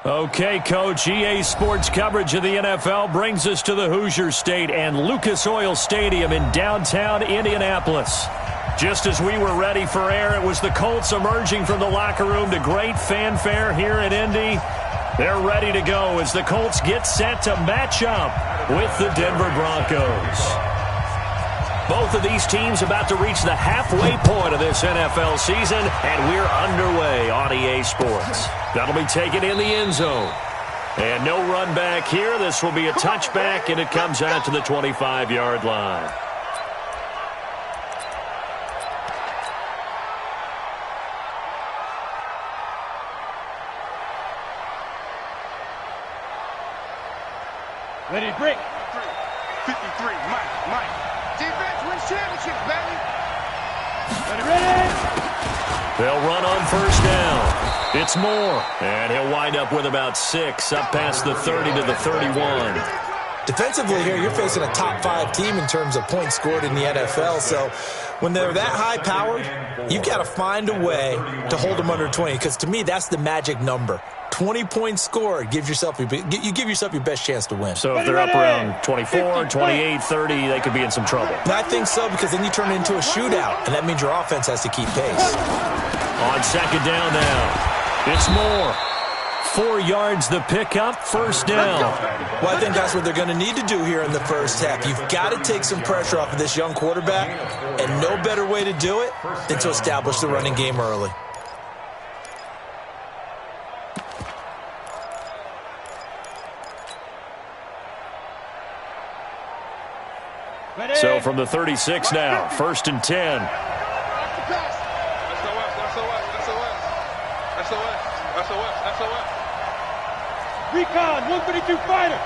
Okay, Coach, EA Sports coverage of the NFL brings us to the Hoosier State and Lucas Oil Stadium in downtown Indianapolis. Just as we were ready for air, it was the Colts emerging from the locker room to great fanfare here in Indy. They're ready to go as the Colts get set to match up with the Denver Broncos. Both of these teams about to reach the halfway point of this NFL season, and we're underway on EA Sports. That'll be taken in the end zone. And no run back here. This will be a touchback, and it comes out to the 25-yard line. Ready to break. 53, Mike. Defense wins championships, baby. Ready. They'll run on first down. It's Moore, and he'll wind up with about 6 up past the 30 to the 31. Defensively here, you're facing a top-5 team in terms of points scored in the NFL, so when they're that high-powered, you've got to find a way to hold them under 20, because to me, that's the magic number. 20 points scored, you give yourself your best chance to win. So if they're up around 24, 28, 30, they could be in some trouble. And I think so, because then you turn it into a shootout, and that means your offense has to keep pace. On second down now, it's Moore. 4 yards the pickup, first down. Well, I think that's what they're going to need to do here in the first half. You've got to take some pressure off of this young quarterback, and no better way to do it than to establish the running game early. So from the 36 now, first and 10. Recon, 152 fighter.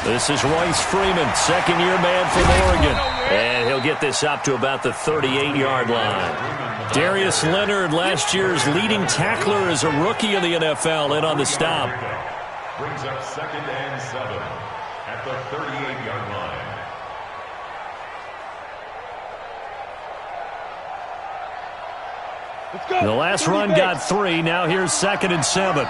This is Royce Freeman, second-year man from Oregon. And he'll get this up to about the 38-yard line. Darius Leonard, last year's leading tackler as a rookie in the NFL, in on the stop. Brings up second and 7 at the 38-yard line. Let's go. The last run got 3. Now here's second and 7.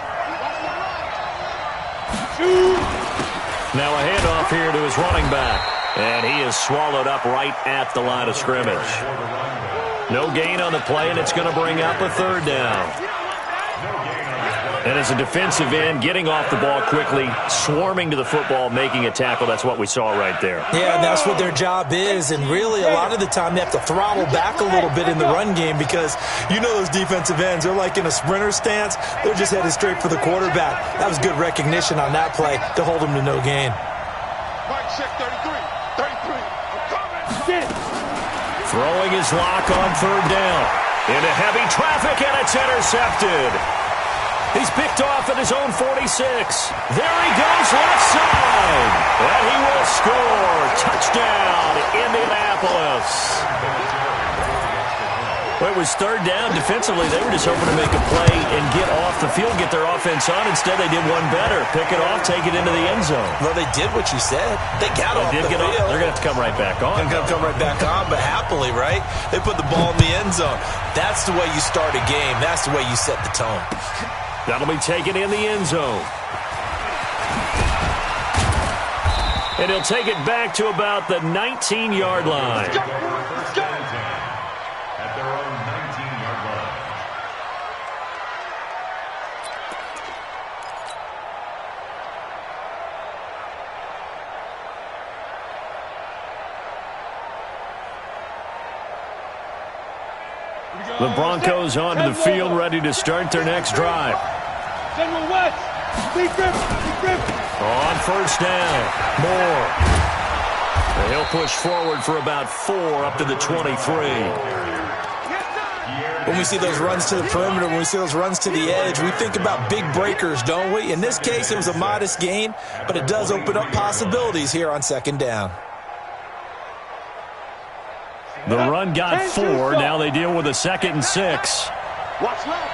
Now a handoff here to his running back. And he is swallowed up right at the line of scrimmage. No gain on the play, and it's going to bring up a third down. And as a defensive end, getting off the ball quickly, swarming to the football, making a tackle, that's what we saw right there. Yeah, and that's what their job is. And really, a lot of the time, they have to throttle back a little bit in the run game because you know those defensive ends, they're like in a sprinter stance. They're just headed straight for the quarterback. That was good recognition on that play to hold him to no gain. Mike, check 33. Throwing his lock on third down. Into heavy traffic, and it's intercepted. He's picked off at his own 46. There he goes, left side. And he will score. Touchdown, Indianapolis. Well, it was third down. Defensively, they were just hoping to make a play and get off the field, get their offense on. Instead, they did one better. Pick it off, take it into the end zone. Well, they did what you said. They got off the field. They're going to have to come right back on. They're going to come right back on, but happily, right? They put the ball in the end zone. That's the way you start a game. That's the way you set the tone. That'll be taken in the end zone. And he'll take it back to about the 19-yard line. At their own 19-yard line. The Broncos onto the field, ready to start their next drive. General West. Big Griffin. On first down, Moore. And he'll push forward for about 4 up to the 23. When we see those runs to the perimeter, when we see those runs to the edge, we think about big breakers, don't we? In this case, it was a modest gain, but it does open up possibilities here on second down. The run got 4. Now they deal with a 2nd and 6. Watch left.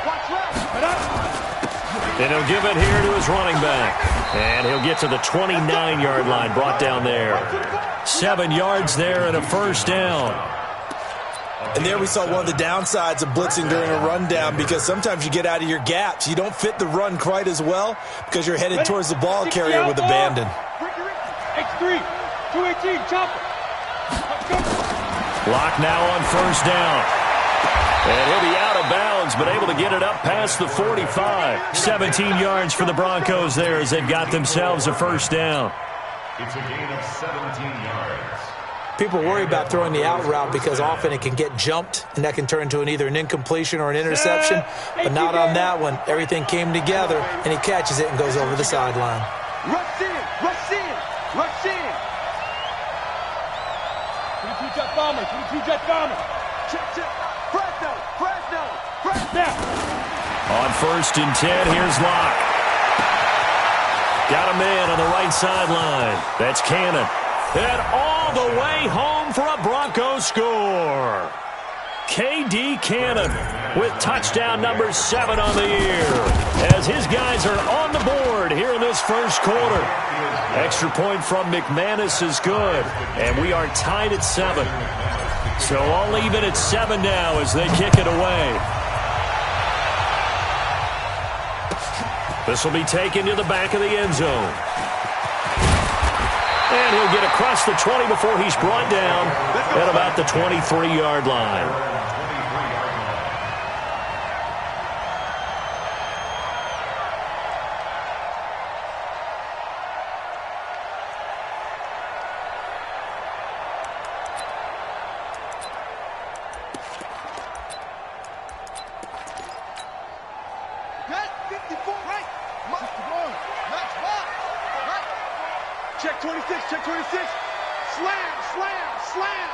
And he'll give it here to his running back. And he'll get to the 29-yard line, brought down there. 7 yards there and a first down. And there we saw one of the downsides of blitzing during a rundown, because sometimes you get out of your gaps. You don't fit the run quite as well because you're headed towards the ball carrier with abandon. X3, 218, chopper. Lock now on first down. And he'll be out of bounds, but able to get it up past the 45. 17 yards for the Broncos there as they've got themselves a first down. It's a gain of 17 yards. People worry about throwing the out route because often it can get jumped, and that can turn into either an incompletion or an interception. But not on that one. Everything came together, and he catches it and goes over the sideline. Rush in, rush in, rush in. 22 jet bomber, 22 jet bomber. Check, check. Fresno, Fresno, Fresno. On first and 10, here's Locke. Got a man on the right sideline. That's Cannon. And all the way home for a Broncos score. K.D. Cannon with touchdown number 7 on the year, as his guys are on the board here in this first quarter. Extra point from McManus is good, and we are tied at 7. So all even at 7 now as they kick it away. This will be taken to the back of the end zone. And he'll get across the 20 before he's brought down at about the 23-yard line. Check 26, check 26. Slam, slam, slam.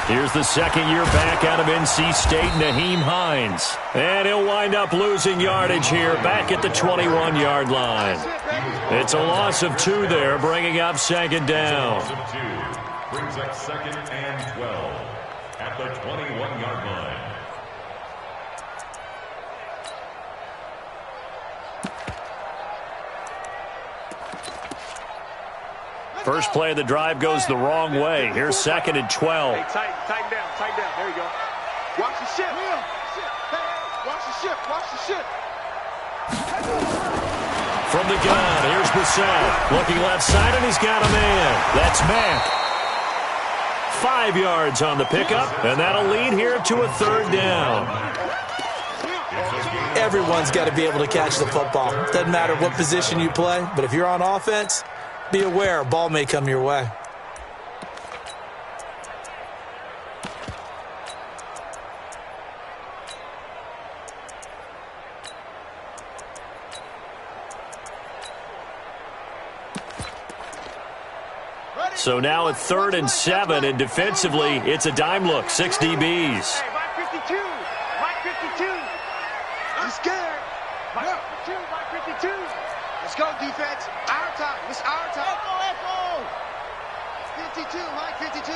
Here's the second year back out of NC State, Naheem Hines. And he'll wind up losing yardage here back at the 21-yard line. It's a loss of 2 there, bringing up second down. Brings up second and 12 at the 21-yard line. First play of the drive goes the wrong way. Here's second and 12. Hey, tighten down, tighten down. There you go. Watch the ship. Hey, watch the ship, watch the ship. From the gun, here's Brissett. Looking left side, and he's got a man. That's Mack. 5 yards on the pickup, and that'll lead here to a third down. Everyone's got to be able to catch the football. Doesn't matter what position you play, but if you're on offense, be aware, a ball may come your way. So now at 3rd and 7, and defensively, it's a dime look, 6 DBs. Hey, Mike 52, Mike 52. I'm scared. Mike 52, Mike 52. Let's go, defense. Our time. It's our time. Echo, echo. 52, Mike 52.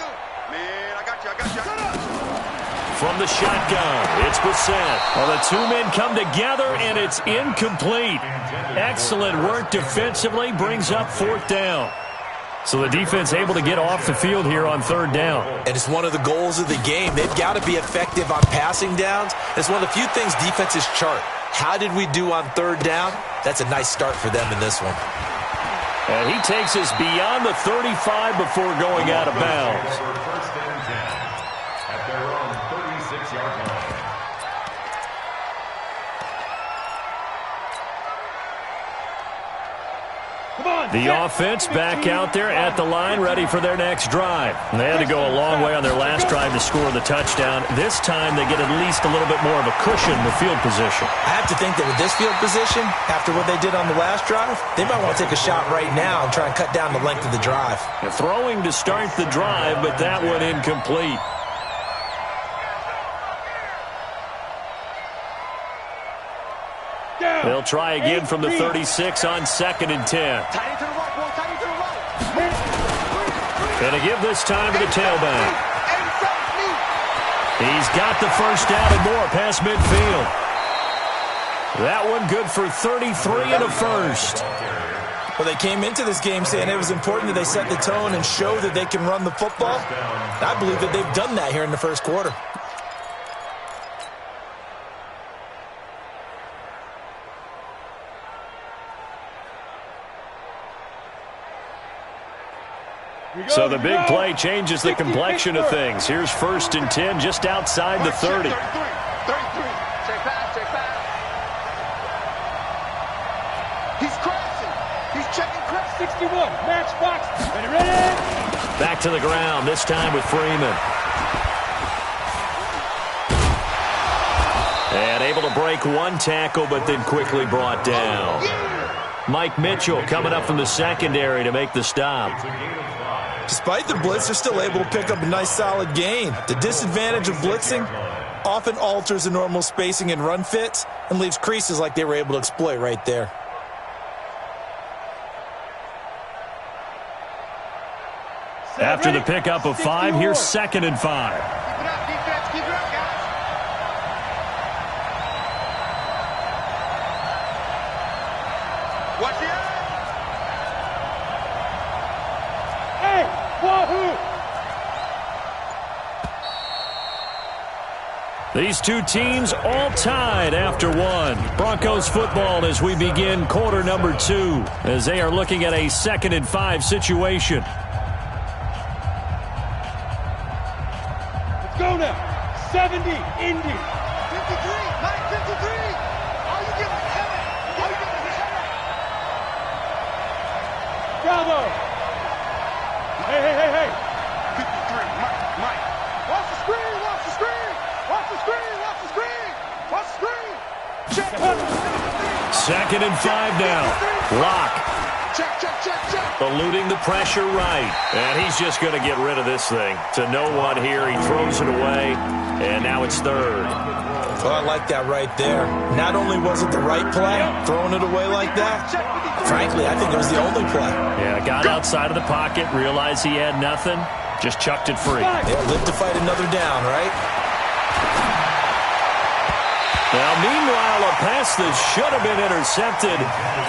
Man, I got you, I got you. Shut up. From the shotgun, it's Brissett. Well, the 2 men come together, and it's incomplete. Excellent work defensively, brings up 4th down. So the defense able to get off the field here on 3rd down. And it's one of the goals of the game. They've got to be effective on passing downs. It's one of the few things defenses chart. How did we do on 3rd down? That's a nice start for them in this one. And he takes us beyond the 35 before going out of bounds. First and 10 at their own 36-yard line. The offense back out there at the line, ready for their next drive. And they had to go a long way on their last drive to score the touchdown. This time they get at least a little bit more of a cushion with field position. I have to think that with this field position, after what they did on the last drive, they might want to take a shot right now and try and cut down the length of the drive. And throwing to start the drive, but that one incomplete. They'll try again from the 36 on 2nd and 10. Tight into the right, boy. Tight into the right. And to give this time to the tailback. He's got the first down and more past midfield. That one good for 33 and a first. Well, they came into this game saying it was important that they set the tone and show that they can run the football. I believe that they've done that here in the first quarter. So the big play changes the complexion of things. Here's 1st and 10 just outside the 30. 33. Check pass, check pass. He's crashing. He's checking crash. 61, match box. Ready? Back to the ground, this time with Freeman. And able to break one tackle, but then quickly brought down. Mike Mitchell coming up from the secondary to make the stop. Despite the blitz, they're still able to pick up a nice solid gain. The disadvantage of blitzing often alters the normal spacing and run fits and leaves creases like they were able to exploit right there. After the pickup of 5, here's 2nd and 5. Keep it up, defense. Keep it up, guys. Watch it. Hey, wahoo! These two teams all tied after 1. Broncos football as we begin quarter number 2, as they are looking at a 2nd and 5 situation. Let's go now. 70, Indy. 53, Mike, 53. All you give is heaven. All you give is heaven. Bravo. Hey. 53, Mike. Watch the screen, watch the screen. Watch the screen, watch the screen. Watch the screen. Check. 2nd and 5 now. Lock. Check. Eluding the pressure right. And he's just going to get rid of this thing. To no one here. He throws it away. And now it's 3rd. Well, I like that right there. Not only was it the right play, throwing it away like that, frankly, I think it was the only play. Yeah, got outside of the pocket, realized he had nothing, just chucked it free. Yeah, live to fight another down, right? Now, meanwhile, a pass that should have been intercepted,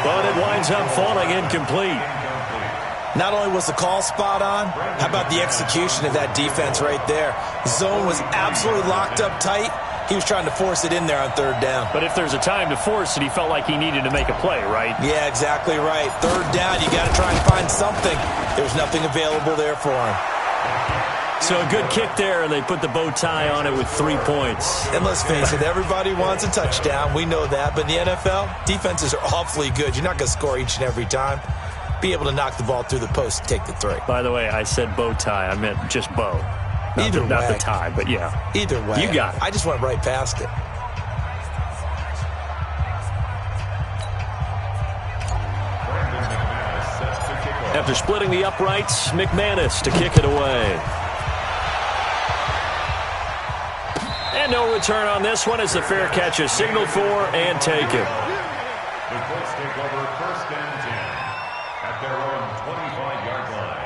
but it winds up falling incomplete. Not only was the call spot on, how about the execution of that defense right there? The zone was absolutely locked up tight. He was trying to force it in there on 3rd down. But if there's a time to force it, he felt like he needed to make a play, right? Yeah, exactly right. 3rd down, you got to try and find something. There's nothing available there for him. So a good kick there, and they put the bow tie on it with 3 points. And let's face it, everybody wants a touchdown. We know that. But in the NFL, defenses are awfully good. You're not going to score each and every time. Be able to knock the ball through the post and take the 3. By the way, I said bow tie. I meant just bow. Not the tie, but yeah. Either way. You got it. I just went right past it. After splitting the uprights, McManus to kick it away. And no return on this one as the fair catch is signaled for and taken. The Colts take over 1st and 10 at their own 25-yard line.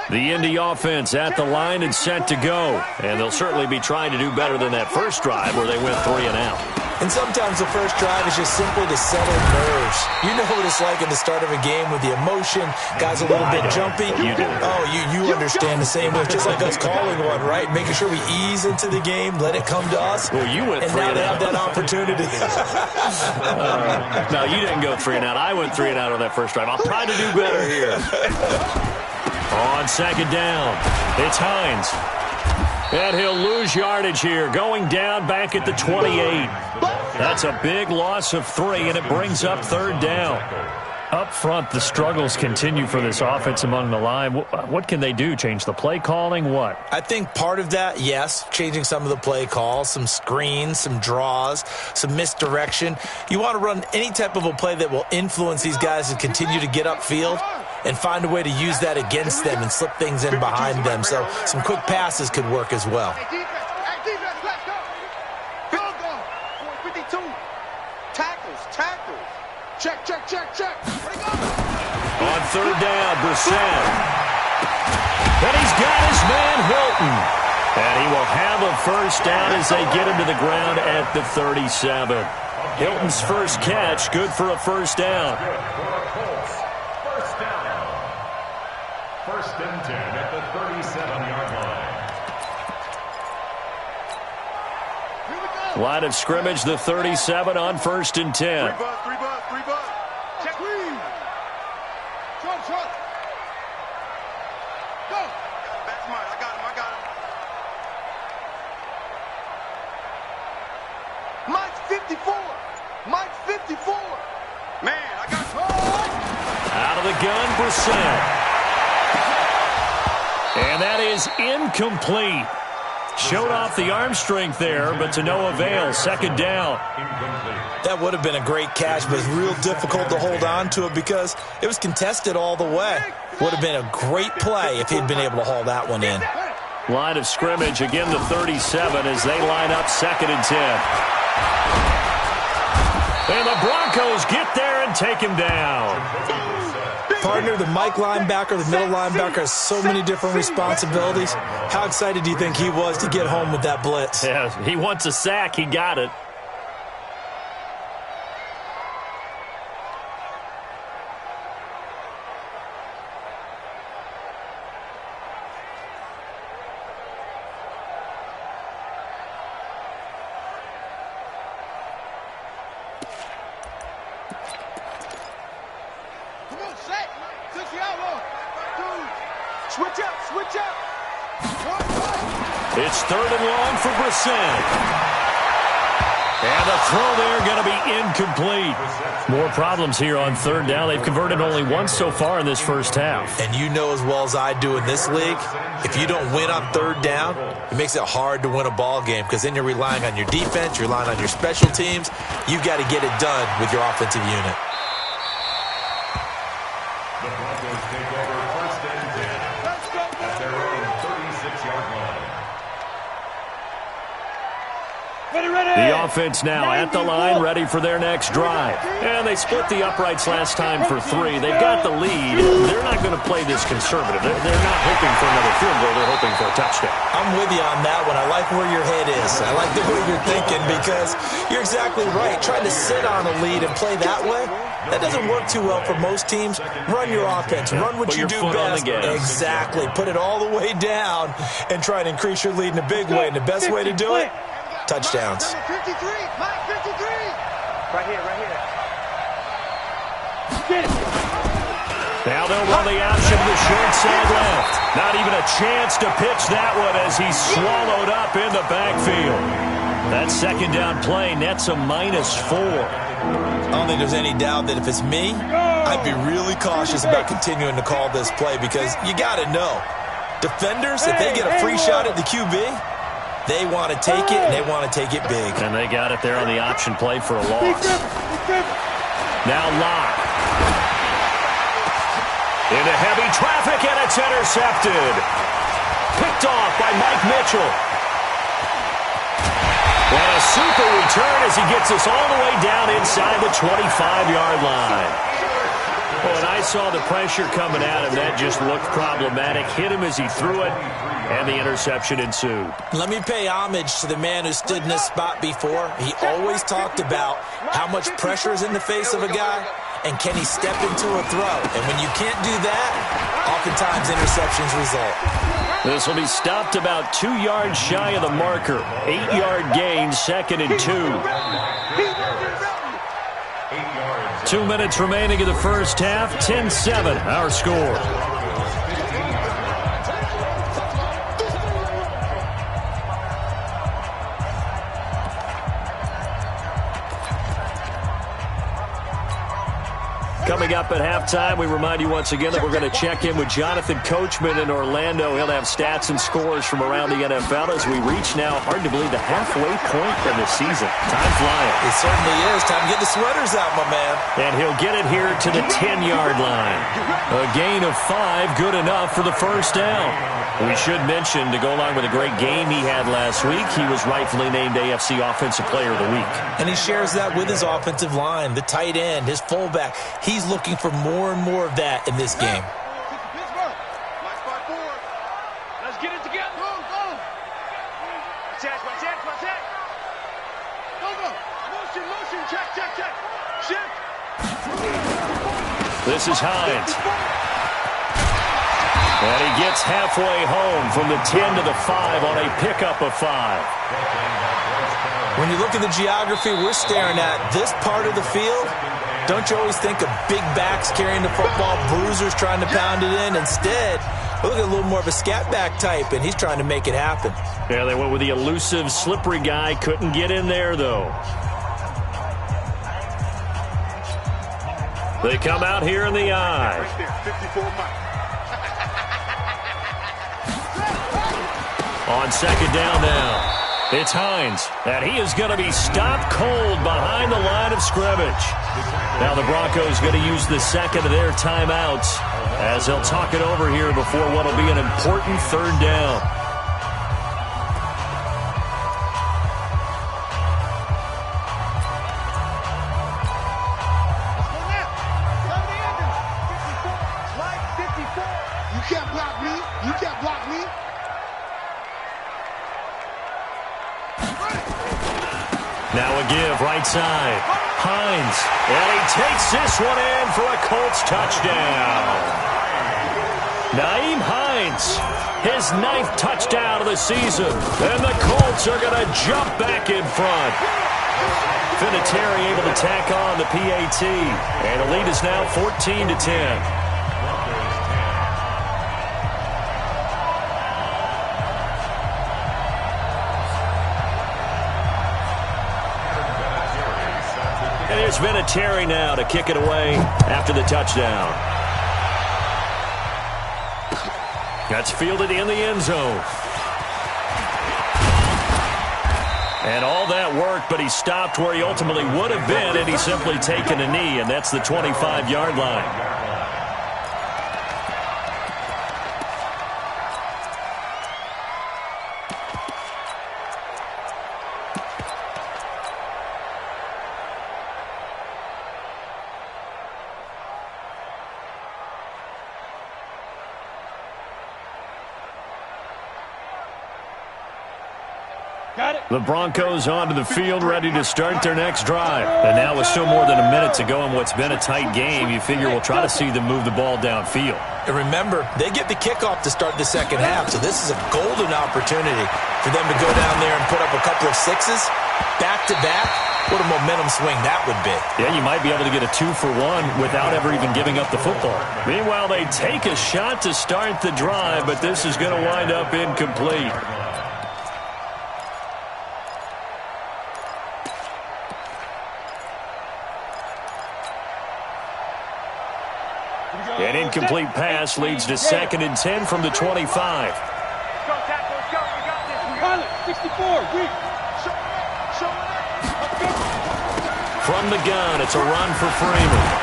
The Indy offense at the line and set to go. And they'll certainly be trying to do better than that first drive where they went 3 and out. And sometimes the first drive is just simply to settle nerves. You know what it's like at the start of a game with the emotion, guys a little bit jumpy. You do. Oh, you understand the same way. Just like us calling one, right? Making sure we ease into the game, let it come to us. Well, you went 3 and now and they out. have that opportunity. No, you didn't go 3 and out. I went 3 and out on that first drive. I'll try to do better here. On 2nd down, it's Hines. And he'll lose yardage here, going down back at the 28. That's a big loss of 3, and it brings up 3rd down. Up front, the struggles continue for this offense among the line. What can they do? Change the play calling? What? I think part of that, yes, changing some of the play calls, some screens, some draws, some misdirection. You want to run any type of a play that will influence these guys to continue to get upfield and find a way to use that against them and slip things in behind them. So some quick passes could work as well. Hey, defense, let's go. Field goal. 52. Tackles. Check. Where'd he go? On 3rd down, Brissett. And he's got his man Hilton. And he will have a first down as they get him to the ground at the 37. Hilton's first catch, good for a first down. First down. First and 10 at the 37-yard line. Line of scrimmage, the 37 on first and 10. Three bud. Check. Short. Go. Back to Mike. I got him. Mike's 54. Man, I got him. Out of the gun, Brissett. And that is incomplete. Showed off the arm strength there, but to no avail. Second down. That would have been a great catch, but it's real difficult to hold on to it because it was contested all the way. Would have been a great play if he'd been able to haul that one in. Line of scrimmage, again the 37 as they line up second and 10. And the Broncos get there and take him down. Partner, the Mike linebacker, the middle linebacker has so many different responsibilities. How excited do you think he was to get home with that blitz? Yeah, he wants a sack. He got it. Switch up. It's third and long for Brissett. And the throw there going to be incomplete. More problems here on third down. They've converted only once so far in this first half. And you know as well as I do in this league, if you don't win on third down, it makes it hard to win a ball game because then you're relying on your defense, you're relying on your special teams. You've got to get it done with your offensive unit. The Broncos take over first and 10 at their own 36-yard line. The offense now at the line, ready for their next drive. And they split the uprights last time for 3. They've got the lead. They're not going to play this conservative. They're not hoping for another field goal. They're hoping for a touchdown. I'm with you on that one. I like where your head is. I like the way you're thinking because you're exactly right. Trying to sit on a lead and play that way, that doesn't work too well for most teams. Run your offense. Run what you do best. Exactly. Put it all the way down and try and increase your lead in a big way. And the best way to do it, touchdowns. Number 53, Mike 53. Right here. Now they'll run the option to the short side left. Not even a chance to pitch that one as he's swallowed up in the backfield. That second down play nets a -4. I don't think there's any doubt that if it's me, I'd be really cautious about continuing to call this play because you got to know, defenders, if they get a free shot at the QB, they want to take it, and they want to take it big. And they got it there on the option play for a loss. Now Locke. Into heavy traffic, and it's intercepted. Picked off by Mike Mitchell. And a super return as he gets us all the way down inside the 25-yard line. When I saw the pressure coming at him, that just looked problematic. Hit him as he threw it, and the interception ensued. Let me pay homage to the man who stood in this spot before. He always talked about how much pressure is in the face of a guy, and can he step into a throw. And when you can't do that, oftentimes interceptions result. This will be stopped about 2 yards shy of the marker. 8-yard gain, second and 2. 2 minutes remaining in the first half. 10-7, our score. Coming up at halftime, we remind you once again that we're going to check in with Jonathan Coachman in Orlando. He'll have stats and scores from around the NFL as we reach now, hard to believe, the halfway point of the season. Time flying. It certainly is. Time to get the sweaters out, my man. And he'll get it here to the 10-yard line. A gain of 5, good enough for the first down. We should mention, to go along with a great game he had last week, he was rightfully named AFC Offensive Player of the Week. And he shares that with his offensive line, the tight end, his fullback. He's looking for more and more of that in this game. Let's get it together. Go. Watch that. Go. Motion. Check, check, check. Shift. This is Hines. And he gets halfway home from the 10 to the 5 on a pickup of 5. When you look at the geography we're staring at, this part of the field, don't you always think of big backs carrying the football, bruisers trying to pound it in? Instead, look at a little more of a scat back type, and he's trying to make it happen. Yeah, they went with the elusive, slippery guy. Couldn't get in there, though. They come out here in the eye. Right there, 54 miles. On second down now, it's Hines, and he is going to be stopped cold behind the line of scrimmage. Now the Broncos going to use the second of their timeouts as they'll talk it over here before what will be an important third down. You can't block me. You can't block me. Now a give, right side. Hines, and he takes this one in for a Colts touchdown. Nyheim Hines, his 9th touchdown of the season, and the Colts are going to jump back in front. Vinatieri able to tack on the PAT, and the lead is now 14-10. And there's Vinatieri now to kick it away after the touchdown. That's fielded in the end zone. And all that work, but he stopped where he ultimately would have been had he simply taken a knee, and that's the 25-yard line. The Broncos onto the field, ready to start their next drive. And now with still more than a minute to go in what's been a tight game, you figure we'll try to see them move the ball downfield. And remember, they get the kickoff to start the second half, so this is a golden opportunity for them to go down there and put up a couple of sixes back-to-back. What a momentum swing that would be. Yeah, you might be able to get a 2-for-1 without ever even giving up the football. Meanwhile, they take a shot to start the drive, but this is going to wind up incomplete. An incomplete pass leads to 2nd and 10 from the 25. Let's go, tackle. Let's go. We got this. Pilot, 64, weak. From the gun, it's a run for Freeman.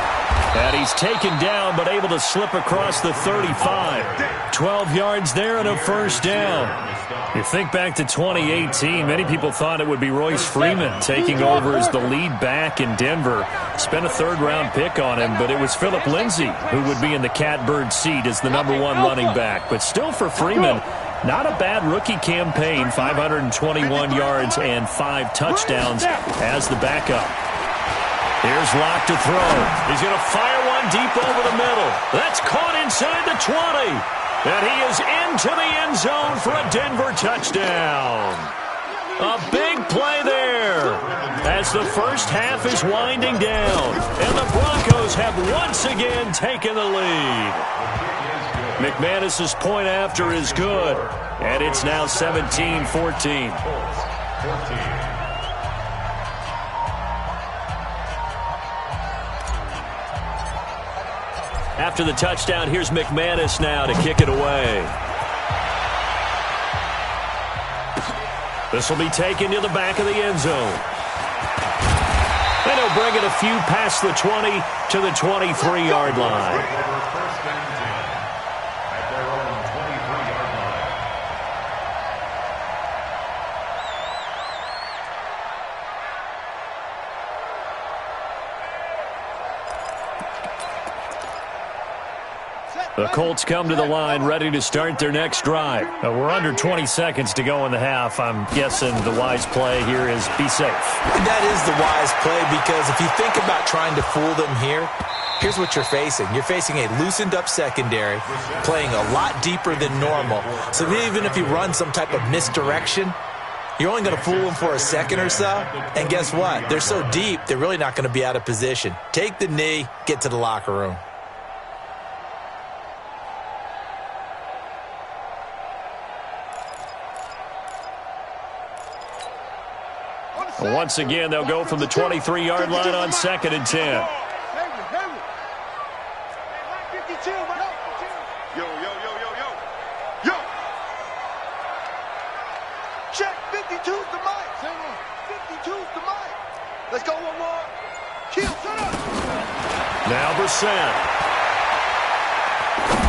And he's taken down, but able to slip across the 35. 12 yards there and a first down. You think back to 2018, many people thought it would be Royce Freeman taking over as the lead back in Denver. Spent a 3rd-round pick on him, but it was Philip Lindsay who would be in the catbird seat as the #1 running back. But still for Freeman, not a bad rookie campaign, 521 yards and 5 touchdowns as the backup. Here's Locke to throw. He's going to fire one deep over the middle. That's caught inside the 20. And he is into the end zone for a Denver touchdown. A big play there as the first half is winding down. And the Broncos have once again taken the lead. McManus's point after is good. And it's now 17-14. After the touchdown, here's McManus now to kick it away. This will be taken to the back of the end zone. And he'll bring it a few past the 20 to the 23-yard line. The Colts come to the line ready to start their next drive. We're under 20 seconds to go in the half. I'm guessing the wise play here is be safe. That is the wise play, because if you think about trying to fool them here, here's what you're facing. You're facing a loosened up secondary, playing a lot deeper than normal. So even if you run some type of misdirection, you're only going to fool them for a second or so. And guess what? They're so deep, they're really not going to be out of position. Take the knee, get to the locker room. Once again, they'll go from the 23-yard line on 2nd and 10. Yo. Check, 52's the mic. 52's the mic. Let's go one more. Kill, shut up. Now Brissett.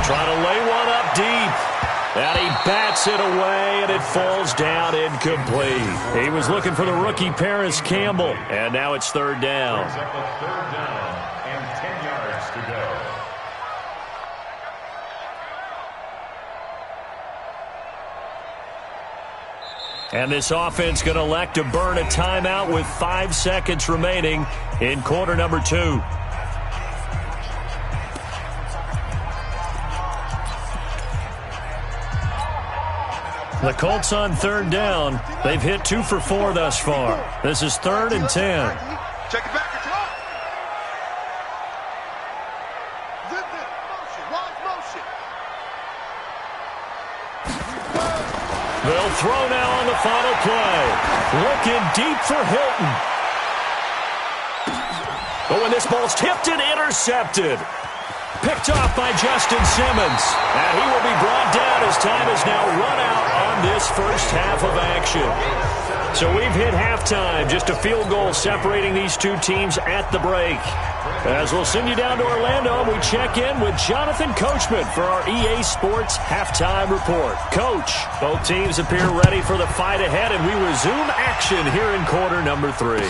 Trying to lay one up deep. And he bats it away, and it falls down incomplete. He was looking for the rookie Paris Campbell, and now it's 3rd down. Third down and 10 yards to go. And this offense going to elect to burn a timeout with 5 seconds remaining in quarter number 2. The Colts on 3rd down. They've hit 2 for 4 thus far. This is 3rd and 10. Check it back. Control. Zip it. Motion. Wide motion. They'll throw now on the final play. Looking deep for Hilton. Oh, and this ball's tipped and intercepted. Picked off by Justin Simmons. And he will be brought down as time has now run out on this first half of action. So we've hit halftime. Just a field goal separating these two teams at the break. As we'll send you down to Orlando, we check in with Jonathan Coachman for our EA Sports Halftime Report. Coach, both teams appear ready for the fight ahead, and we resume action here in quarter number 3.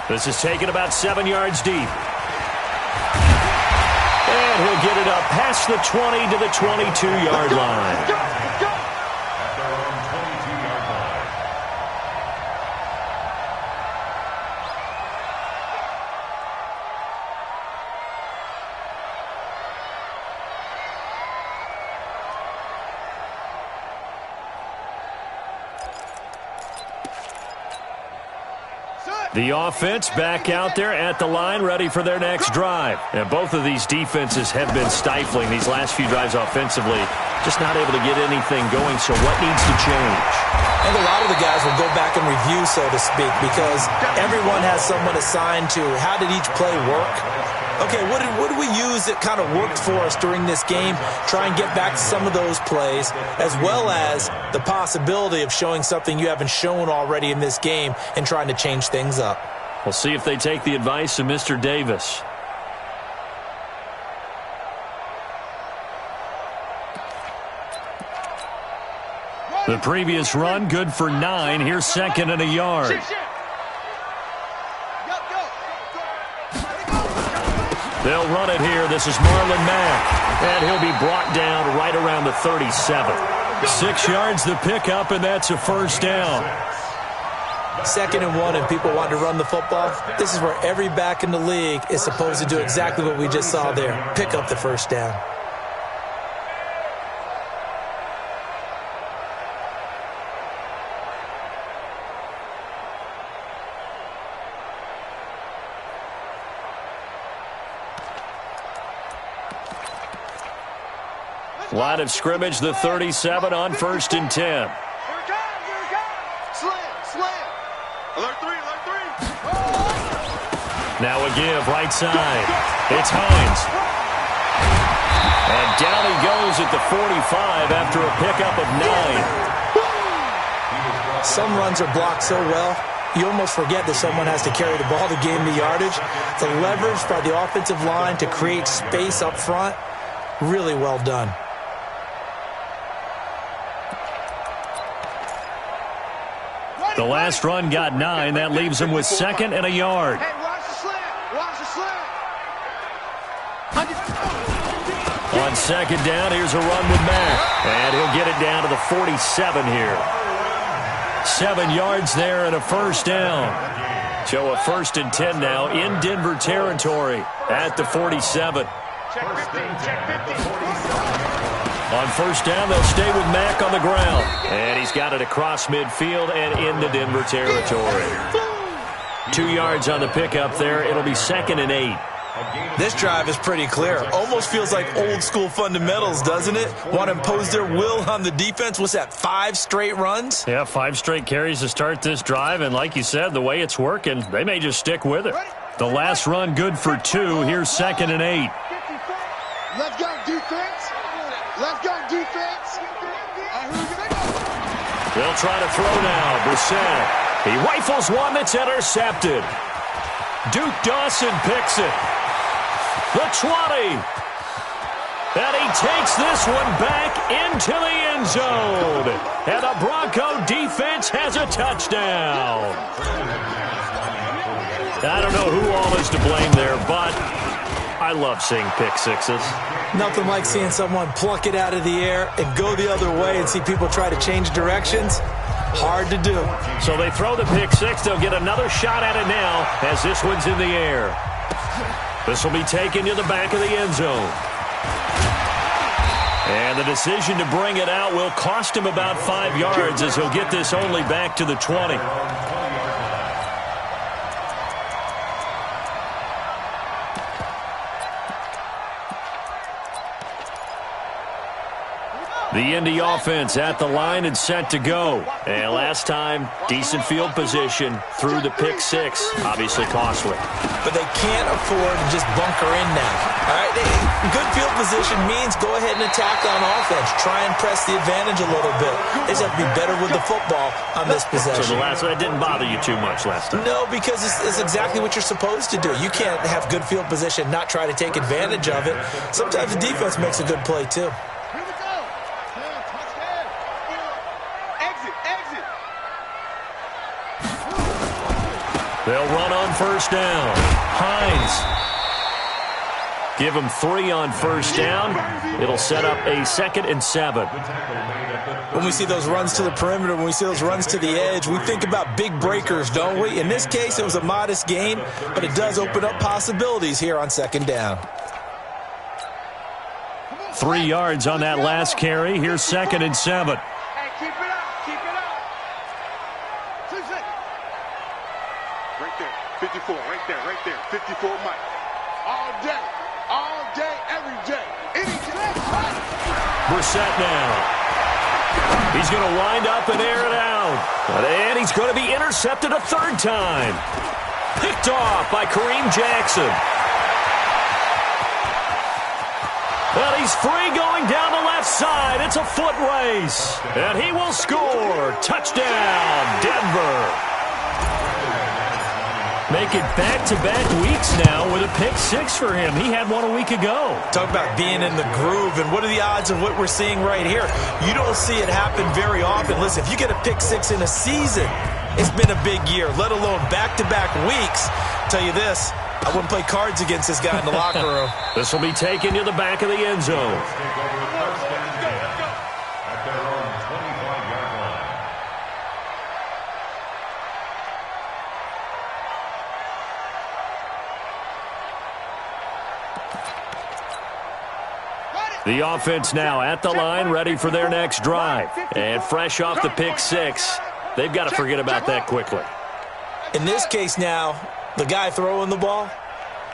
This is taken about 7 yards deep. And he'll get it up past the 20 to the 22-yard line. At their own 22-yard line. The offense back out there at the line, ready for their next drive. And both of these defenses have been stifling these last few drives offensively. Just not able to get anything going, so what needs to change? I think a lot of the guys will go back and review, so to speak, because everyone has someone assigned to how did each play work. Okay, what did we use that kind of worked for us during this game? Try and get back to some of those plays, as well as the possibility of showing something you haven't shown already in this game and trying to change things up. We'll see if they take the advice of Mr. Davis. The previous run, good for 9. Here's 2nd and a yard. They'll run it here. This is Marlon Mack. And he'll be brought down right around the 37. 6 yards the pickup, and that's a first down. 2nd and 1, and people want to run the football. This is where every back in the league is supposed to do exactly what we just saw there. Pick up the first down. Line of scrimmage, the 37 on 1st and 10. Here it comes. Slam. Alert 3. Now a give, right side. It's Hines. And down he goes at the 45 after a pickup of 9. Some runs are blocked so well, you almost forget that someone has to carry the ball to gain the yardage. The leverage by the offensive line to create space up front, really well done. The last run got 9. That leaves him with 2nd and a yard. Hey, watch the slant. On second down, here's a run with Mack. And he'll get it down to the 47 here. 7 yards there and a first down. So a 1st and 10 now in Denver territory at the 47. Check 50, check 50. On first down, they'll stay with Mack on the ground. And he's got it across midfield and into Denver territory. 2 yards on the pickup there. It'll be 2nd and 8. This drive is pretty clear. Almost feels like old school fundamentals, doesn't it? Want to impose their will on the defense. What's that, 5 straight runs? Yeah, 5 straight carries to start this drive. And like you said, the way it's working, they may just stick with it. The last run good for 2. Here's 2nd and 8. Let's go, defense. Let's go, defense. They'll try to throw now. Brissett. He rifles one that's intercepted. Duke Dawson picks it. The 20. And he takes this one back into the end zone. And the Bronco defense has a touchdown. I don't know who all is to blame there, but I love seeing pick sixes. Nothing like seeing someone pluck it out of the air and go the other way and see people try to change directions. Hard to do. So they throw the pick six. They'll get another shot at it now as this one's in the air. This will be taken to the back of the end zone. And the decision to bring it out will cost him about 5 yards as he'll get this only back to the 20. The Indy offense at the line and set to go. And last time, decent field position through the pick six. Obviously costly. But they can't afford to just bunker in now. All right, good field position means go ahead and attack on offense. Try and press the advantage a little bit. They just have to be better with the football on this possession. So the last one, it didn't bother you too much last time? No, because it's exactly what you're supposed to do. You can't have good field position, not try to take advantage of it. Sometimes the defense makes a good play, too. They'll run on first down. Hines. Give him 3 on first down. It'll set up a 2nd and 7. When we see those runs to the perimeter, when we see those runs to the edge, we think about big breakers, don't we? In this case, it was a modest gain, but it does open up possibilities here on 2nd down. 3 yards on that last carry. Here's 2nd and 7. Hey, keep it up. Keep it up. 2 seconds. Right there. 54. Right there. Right there. 54 Mike. All day. All day. Every day. Any day. Brissett now. He's going to wind up and air it out. And he's going to be intercepted a 3rd time. Picked off by Kareem Jackson. Well, he's free going down the left side. It's a foot race. And he will score. Touchdown, Denver. Make it back-to-back weeks now with a pick six for him. He had one a week ago. Talk about being in the groove, and what are the odds of what we're seeing right here? You don't see it happen very often. Listen, if you get a pick six in a season, it's been a big year, let alone back-to-back weeks. I'll tell you this, I wouldn't play cards against this guy in the locker room. This will be taken to the back of the end zone. The offense now at the line, ready for their next drive. And fresh off the pick six, they've got to forget about that quickly. In this case now, the guy throwing the ball,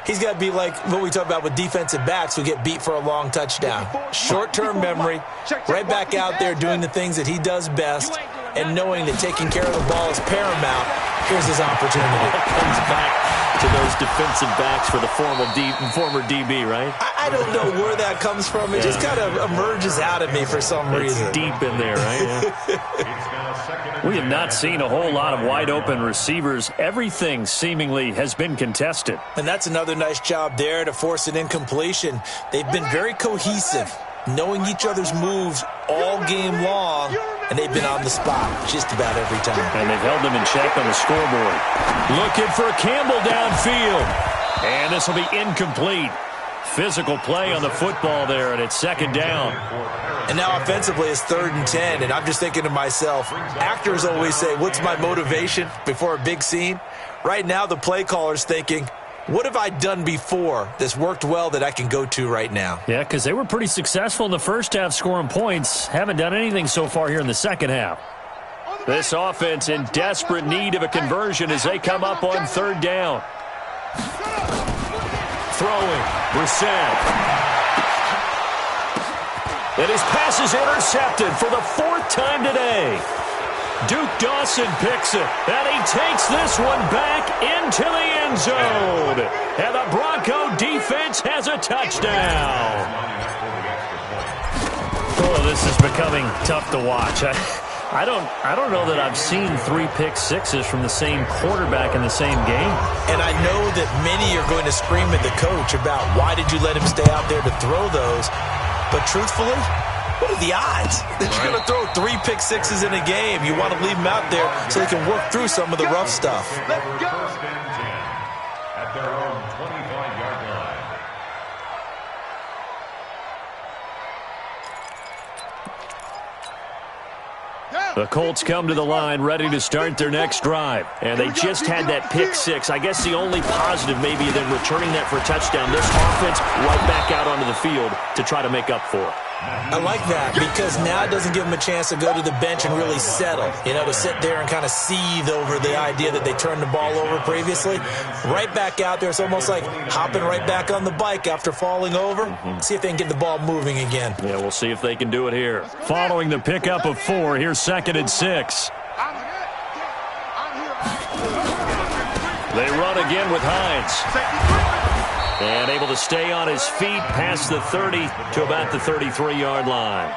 he's got to be like what we talk about with defensive backs who get beat for a long touchdown. Short-term memory, right back out there doing the things that he does best, and knowing that taking care of the ball is paramount. Here's his opportunity. Comes back to those defensive backs for the former DB, right? I don't know where that comes from. It just kind of emerges out of me for some reason. It's deep in there, right? Yeah. We have not seen a whole lot of wide-open receivers. Everything seemingly has been contested. And that's another nice job there to force an incompletion. They've been very cohesive, knowing each other's moves all game long, and they've been on the spot just about every time. And they've held them in check on the scoreboard. Looking for Campbell downfield. And this will be incomplete. Physical play on the football there, and it's second down. And now offensively it's 3rd and 10, and I'm just thinking to myself, actors always say, what's my motivation before a big scene? Right now the play caller's thinking, what have I done before that's worked well that I can go to right now? Yeah, because they were pretty successful in the first half scoring points. Haven't done anything so far here in the second half. This offense in desperate need of a conversion as they come up on 3rd down. Throwing, Brissett. And his pass is intercepted for the 4th time today. Duke Dawson picks it, and he takes this one back into the end zone. And the Bronco defense has a touchdown. Oh, this is becoming tough to watch. I don't know that I've seen 3 pick sixes from the same quarterback in the same game. And I know that many are going to scream at the coach about why did you let him stay out there to throw those. But truthfully, what are the odds that you're going to throw 3 pick sixes in a game? You want to leave them out there so they can work through some of the rough stuff. First and 10 at their own 25-yard line. The Colts come to the line ready to start their next drive. And they just had that pick 6. I guess the only positive maybe than returning that for a touchdown. This offense right back out onto the field to try to make up for it. I like that because now it doesn't give them a chance to go to the bench and really settle, to sit there and kind of seethe over the idea that they turned the ball over previously. Right back out there, it's almost like hopping right back on the bike after falling over. See if they can get the ball moving again. Yeah, we'll see if they can do it here. Following the pickup of 4, here's 2nd and 6. They run again with Hines. And able to stay on his feet past the 30 to about the 33-yard line.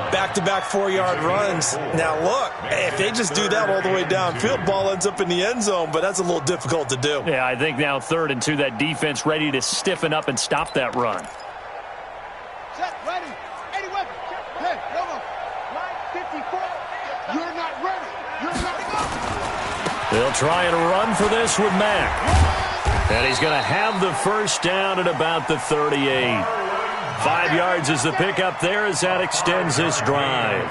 Back-to-back 4-yard runs. Now, look, if they just do that all the way downfield, ball ends up in the end zone, but that's a little difficult to do. Yeah, I think now 3rd and 2, that defense ready to stiffen up and stop that run. Set, ready. 81. Hey, come on. Line 54. You're not ready. You're not ready. They'll try and run for this with Mack. And he's going to have the first down at about the 38. 5 yards is the pickup there as that extends this drive.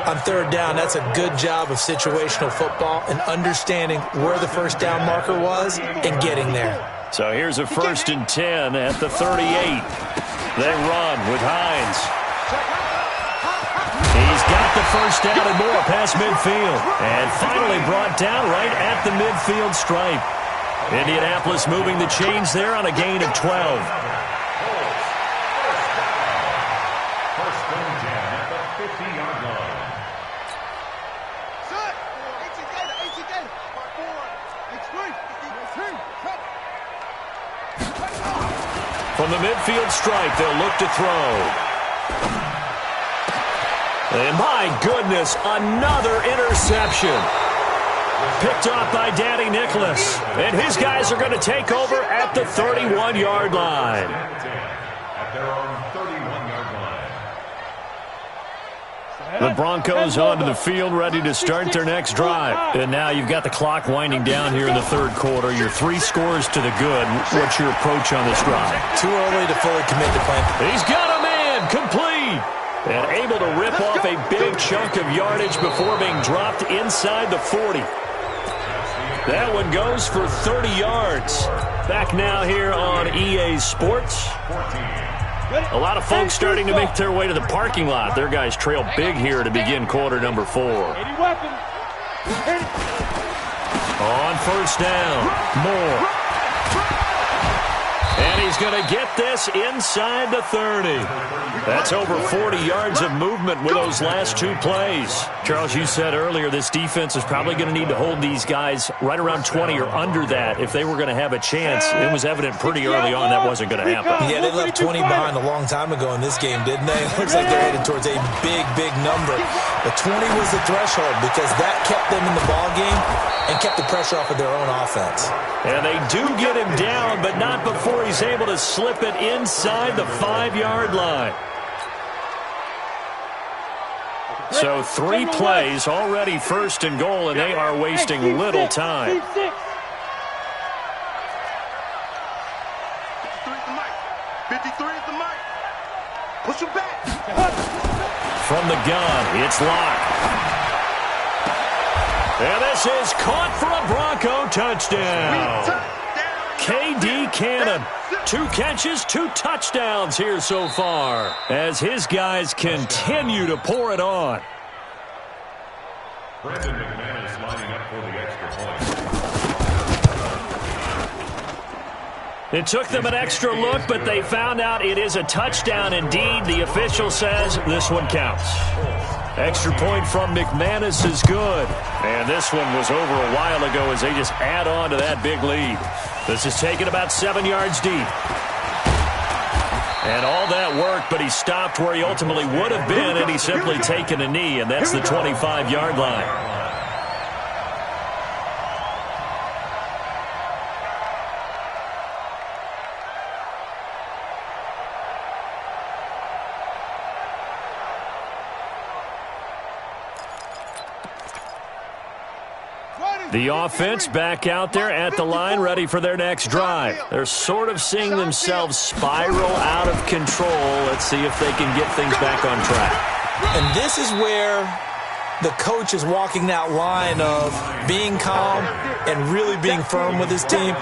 On 3rd down, that's a good job of situational football and understanding where the first down marker was and getting there. So here's a 1st and 10 at the 38. They run with Hines. He's got the first down and more past midfield. And finally brought down right at the midfield stripe. Indianapolis moving the chains there on a gain of 12. First and 10 at the 50-yard line. Set. 18 From the midfield stripe, they'll look to throw. And my goodness, another interception. Picked off by Danny Nicholas. And his guys are going to take over at the 31-yard line. At their own 31-yard line. The Broncos onto the field ready to start their next drive. And now you've got the clock winding down here in the 3rd quarter. Your 3 scores to the good. What's your approach on this drive? Too early to fully commit to playing. He's got a man complete. And able to rip off a big chunk of yardage before being dropped inside the 40. That one goes for 30 yards. Back now here on EA Sports. A lot of folks starting to make their way to the parking lot. Their guys trail big here to begin quarter number 4. On 1st down, Moore. And he's going to get this inside the 30. That's over 40 yards of movement with those last 2 plays. Charles, you said earlier this defense is probably going to need to hold these guys right around 20 or under that if they were going to have a chance. It was evident pretty early on that wasn't going to happen. Yeah, they left 20 behind a long time ago in this game, didn't they? It looks like they're headed towards a big, big number. But 20 was the threshold because that kept them in the ball game and kept the pressure off of their own offense. And they do get him down, but not before he's able to slip it inside the 5-yard line. So 3 plays already 1st and goal, and they are wasting little time. from the gun. It's locked. And this is caught for a Bronco touchdown. KD Cannon. 2 catches, 2 touchdowns here so far as his guys continue to pour it on. Brandon McManus lining up for the extra point. It took them an extra look, but they found out it is a touchdown indeed. The official says this one counts. Extra point from McManus is good. And this one was over a while ago as they just add on to that big lead. This is taken about 7 yards deep. And all that work, but he stopped where he ultimately would have been, and he's simply taken a knee, and that's the 25-yard line. The offense back out there at the line, ready for their next drive. They're sort of seeing themselves spiral out of control. Let's see if they can get things back on track. And this is where the coach is walking that line of being calm and really being firm with his team.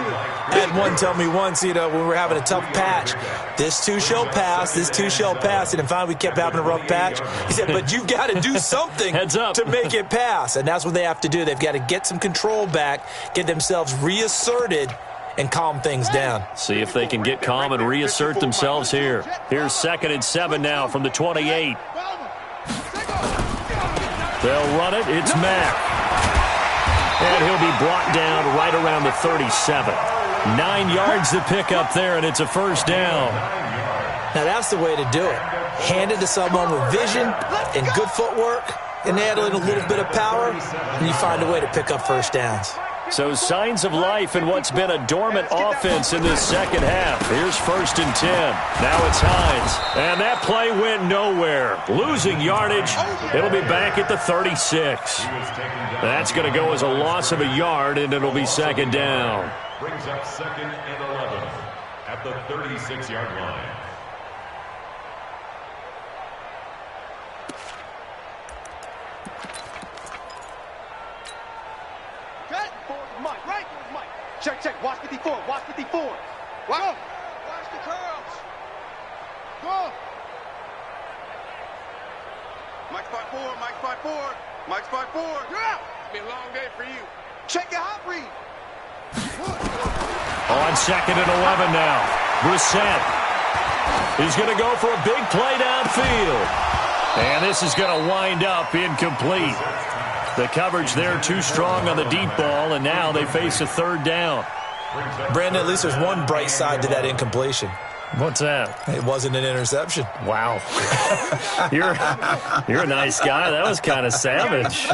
I had one tell me once, when we were having a tough patch, this too shall pass, this too shall pass. And finally we kept having a rough patch. He said, but you've got to do something to make it pass. And that's what they have to do. They've got to get some control back, get themselves reasserted, and calm things down. See if they can get calm and reassert themselves here. Here's 2nd and 7 now from the 28. They'll run it. It's Mack. And he'll be brought down right around the 37. 9 yards to pick up there, and it's a first down. Now, that's the way to do it. Hand it to someone with vision and good footwork, and add in a little bit of power, and you find a way to pick up first downs. So signs of life in what's been a dormant offense in this second half. Here's 1st and 10. Now it's Hines. And that play went nowhere. Losing yardage. It'll be back at the 36. That's going to go as a loss of a yard, and it'll be 2nd down. Brings up 2nd and 11 at the 36-yard line. Check, check. Watch 54. Watch 54. Wow. Watch the curls. Go. Mike's 5-4. Mike's 5-4. Mike's 5-4. You're out. Be a long day for you. Check your hot read. On 2nd and 11 now. Brissett. He's going to go for a big play downfield. And this is going to wind up incomplete. The coverage there too strong on the deep ball, and now they face a 3rd down. Brandon, at least there's one bright side to that incompletion. What's that? It wasn't an interception. Wow. You're a nice guy. That was kind of savage.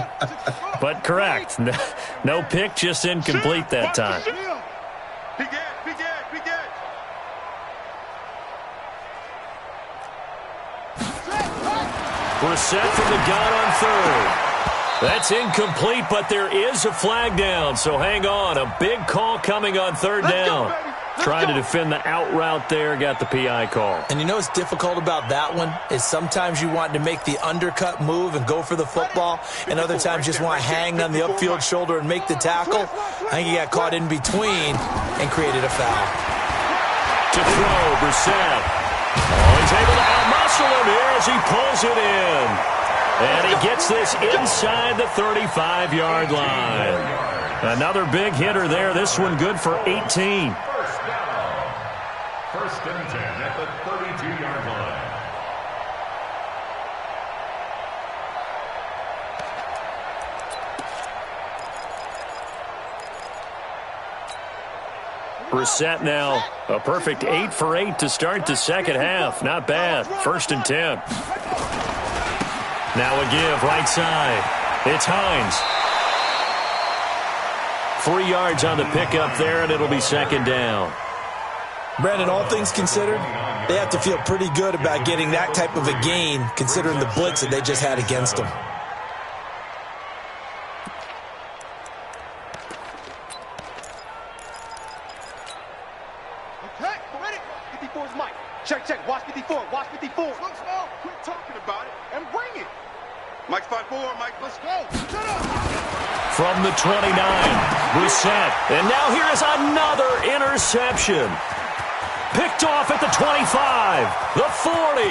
But correct. No pick, just incomplete that time. Brissett from the gun on 3rd. That's incomplete, but there is a flag down, so hang on. A big call coming on 3rd down. Trying to defend the out route there, got the PI call. And you know what's difficult about that one is sometimes you want to make the undercut move and go for the football, and other times just want to hang on the upfield shoulder and make the tackle. I think he got caught in between and created a foul. To throw, Brissett. Oh, he's able to out-muscle him here as he pulls it in. And he gets this inside the 35-yard line. Another big hitter there. This one good for 18. First down. 1st and 10 at the 32-yard line. Brissett now a perfect 8 for 8 to start the second half. Not bad. 1st and 10. Now a give, right side. It's Hines. 3 yards on the pickup there, and it'll be 2nd down. Brandon, all things considered, they have to feel pretty good about getting that type of a gain, considering the blitz that they just had against them. Okay, ready. 54's Mike. Check, check. Watch 54. Watch 54. Look small. Quit talking about it and bring it. 5-4, Mike. Let's go. Shut up. From the 29, Brissett. And now here is another interception. Picked off at the 25, the 40,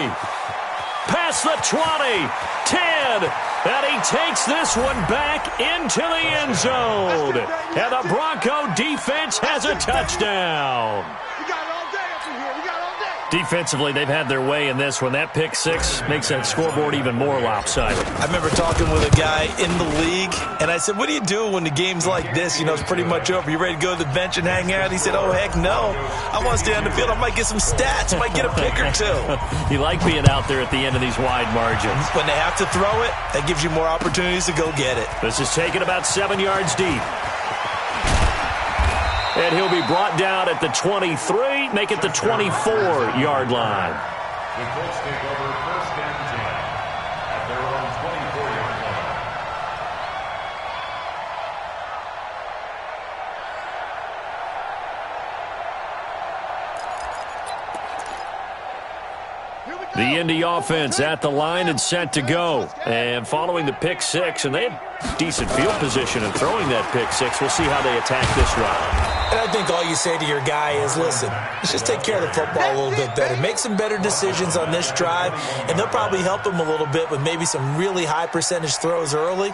past the 20, 10, and he takes this one back into the end zone. And the Bronco defense has a touchdown. We got it all day up in here. We got it all day. Defensively, they've had their way in this one. That pick six makes that scoreboard even more lopsided. I remember talking with a guy in the league, and I said, what do you do when the game's like this? You know, it's pretty much over. You ready to go to the bench and hang out? He said, oh, heck no. I want to stay on the field. I might get some stats. I might get a pick or two. You like being out there at the end of these wide margins. When they have to throw it, that gives you more opportunities to go get it. This is taken about 7 yards deep. And he'll be brought down at the 23, make it the 24-yard line. The Colts take over first and 10 at their own 24-yard line. The Indy offense at the line and set to go. And following the pick six, and they had decent field position in throwing that pick six. We'll see how they attack this round. And I think all you say to your guy is, listen, let's just take care of the football a little bit better. Make some better decisions on this drive, and they'll probably help him a little bit with maybe some really high percentage throws early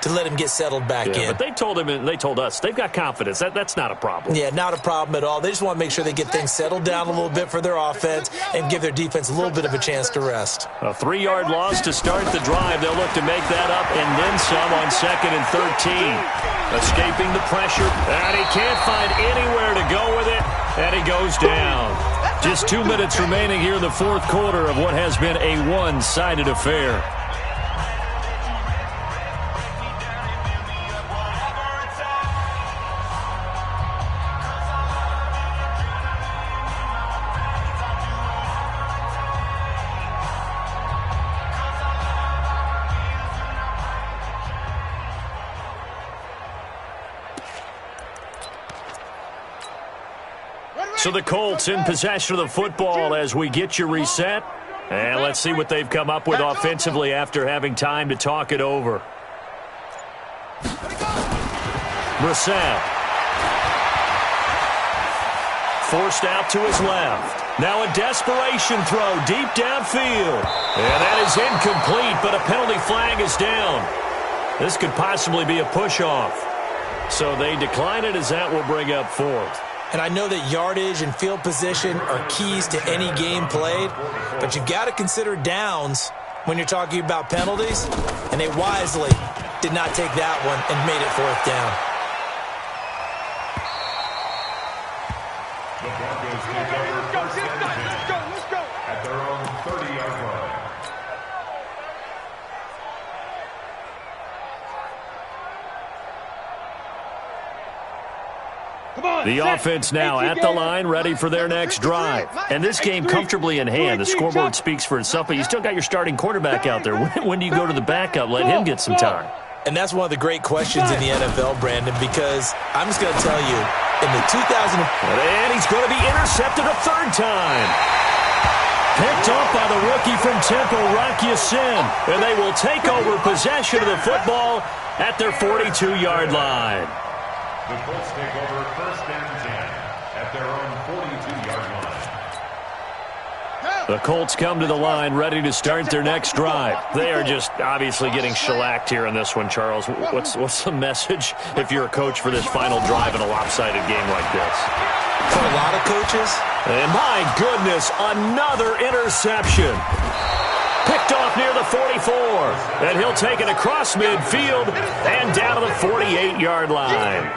to let him get settled back in. But they told him and they told us they've got confidence. That's not a problem. Yeah, not a problem at all. They just want to make sure they get things settled down a little bit for their offense and give their defense a little bit of a chance to rest. A 3-yard loss to start the drive. They'll look to make that up and then some on 2nd and 13. Escaping the pressure, and he can't find anywhere to go with it, and he goes down. Just 2 minutes remaining here in the fourth quarter of what has been a one-sided affair. So the Colts in possession of the football as we get you reset. And let's see what they've come up with offensively after having time to talk it over. Brissett. Forced out to his left. Now a desperation throw deep downfield. And that is incomplete, but a penalty flag is down. This could possibly be a push-off. So they decline it as that will bring up fourth. And I know that yardage and field position are keys to any game played, but you've got to consider downs when you're talking about penalties, and they wisely did not take that one and made it fourth down. The Broncos take over first and 10 Let's go. at their own 30-yard line. The offense now at the line, ready for their next drive. And this game comfortably in hand. The scoreboard speaks for itself, but you still got your starting quarterback out there. When do you go to the backup? Let him get some time. And that's one of the great questions in the NFL, Brandon, because I'm just going to tell you, in the 2000... And he's going to be intercepted a third time. Picked off by the rookie from Temple, Rocky Sin. And they will take over possession of the football at their 42-yard line. The Colts take over first and 10 at their own 42-yard line. The Colts come to the line ready to start their next drive. They are just obviously getting shellacked here in this one, Charles. What's the message if you're a coach for this final drive in a lopsided game like this? For a lot of coaches. And my goodness, another interception. Picked off near the 44. And he'll take it across midfield and down to the 48-yard line.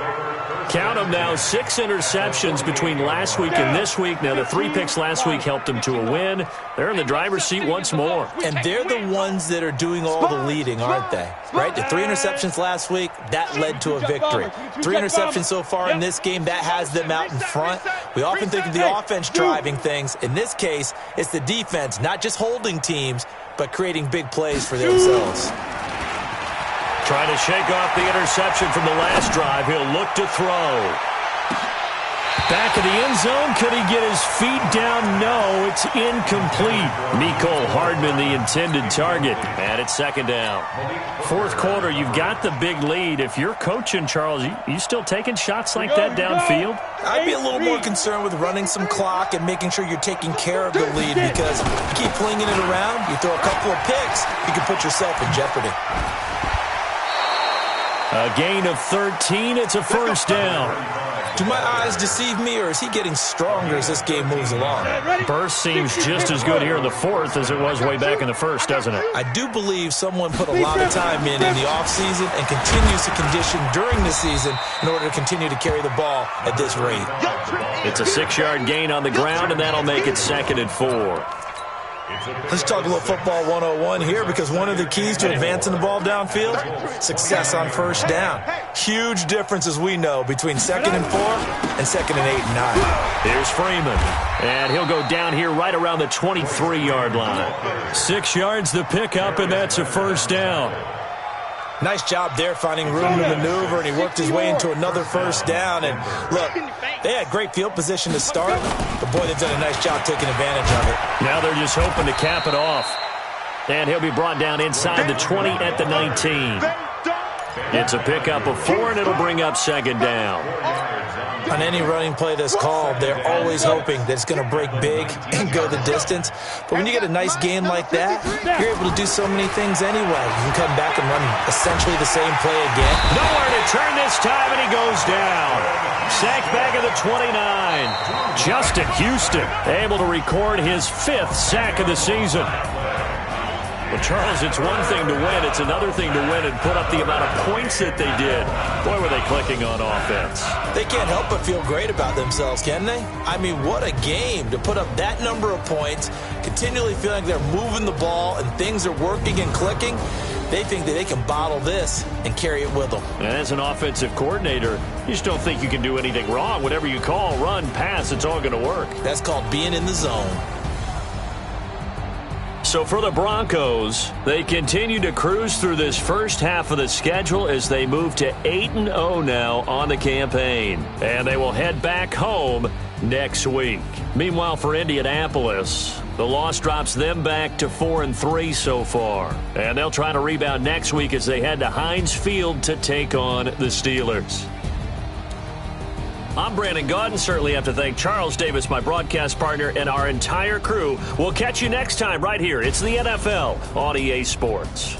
Count them now, 6 interceptions between last week and this week. Now, the 3 picks last week helped them to a win. They're in the driver's seat once more. And they're the ones that are doing all the leading, aren't they? Right? The 3 interceptions last week, that led to a victory. 3 interceptions so far in this game, that has them out in front. We often think of the offense driving things. In this case, it's the defense, not just holding teams, but creating big plays for themselves. Trying to shake off the interception from the last drive. He'll look to throw. Back of the end zone. Could he get his feet down? No, it's incomplete. Mecole Hardman, the intended target. And it's second down. Fourth quarter, you've got the big lead. If you're coaching, Charles, you still taking shots like that downfield? I'd be a little more concerned with running some clock and making sure you're taking care of the lead, because you keep flinging it around, you throw a couple of picks, you can put yourself in jeopardy. A gain of 13. It's a first down. Do my eyes deceive me, or is he getting stronger as this game moves along? Burst seems just as good here in the fourth as it was way back in the first, doesn't it? I do believe someone put a lot of time in the offseason and continues to condition during the season in order to continue to carry the ball at this rate. It's a 6-yard gain on the ground, and that'll make it second and 4. Let's talk a little football 101 here, because one of the keys to advancing the ball downfield, success on first down. Huge difference, as we know, between 2nd and 4 and 2nd and 8 and 9. Here's Freeman, and he'll go down here right around the 23-yard line. 6 yards the pickup, and that's a first down. Nice job there finding room to maneuver, and he worked his way into another first down. And look, they had great field position to start, but boy, they've done a nice job taking advantage of it. Now they're just hoping to cap it off. And he'll be brought down inside the 20 at the 19. It's a pickup of 4, and it'll bring up second down. On any running play that's called, they're always hoping that it's going to break big and go the distance. But when you get a nice game like that, you're able to do so many things anyway. You can come back and run essentially the same play again. Nowhere to turn this time, and he goes down. Sacked back at the 29. Justin Houston able to record his 5th sack of the season. Well, Charles, it's one thing to win. It's another thing to win and put up the amount of points that they did. Boy, were they clicking on offense. They can't help but feel great about themselves, can they? I mean, what a game to put up that number of points, continually feeling like they're moving the ball and things are working and clicking. They think that they can bottle this and carry it with them. And as an offensive coordinator, you just don't think you can do anything wrong. Whatever you call, run, pass, it's all going to work. That's called being in the zone. So for the Broncos, they continue to cruise through this first half of the schedule as they move to 8-0 now on the campaign. And they will head back home next week. Meanwhile, for Indianapolis, the loss drops them back to 4-3 so far. And they'll try to rebound next week as they head to Heinz Field to take on the Steelers. I'm Brandon Gaudin. Certainly have to thank Charles Davis, my broadcast partner, and our entire crew. We'll catch you next time right here. It's the NFL on EA Sports.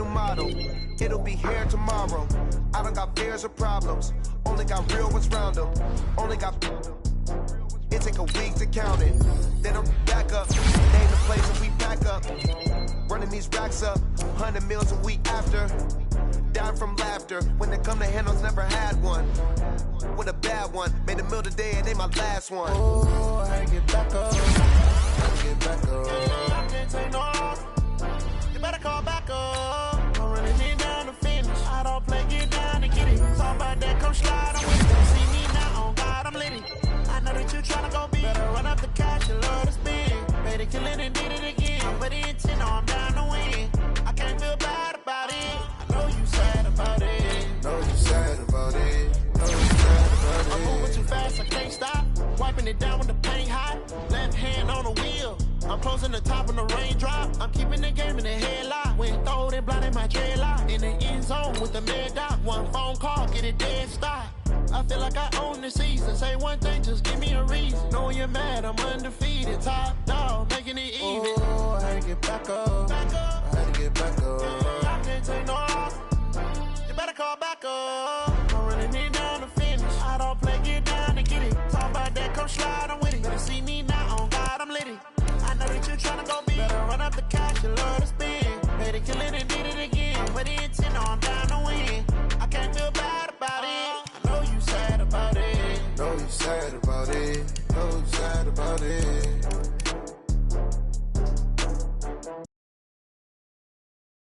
new model. It'll be here tomorrow. I don't got fears or problems. Only got real ones round them. Only got... It take a week to count it. Then I'm back up. Name the place and we back up. Running these racks up. 100 meals a week after. Dying from laughter. When they come to handles, never had one. With a bad one. Made a meal today and they my last one. Oh, I get back up. I get back up. I can't take no loss. You better call back up. I'm running it down to finish. I don't play, get down to get it. Talk about that, come slide on with it. See me now, on God, I'm litty. I know that you tryna go big. Better run up the cash, you love to spend. Made it, kill it, and did it again. I put the intent, know I'm down to win. I can't feel bad about it. I know you sad about it. Know you sad about it. Know you sad about it. I'm moving too fast, I can't stop. Wiping it down with the paint hot. Left hand on the wheel. I'm closing the top on the raindrop. I'm keeping the game in the headlock. When throwed and blinded my dreadlock. In the end zone with the mad dot. One phone call, get it dead stop. I feel like I own the season. Say one thing, just give me a reason. Knowing you're mad, I'm undefeated. Top dog, making it even. Oh, I had to get back up. I had to get back up. I can't take no loss. You better call back up. I'm running it down to finish. I don't play, get down to get it. Talk about that, come slide, I'm with it. Better see me now, on God, I'm litty. I know that you tryna go big. Better run up the cash, you love to spend. Made it, kill it, and did it again. Put the intent, know I'm down to win. I can't feel bad about it. I know you sad about it. Know you sad about it. Know you sad about it.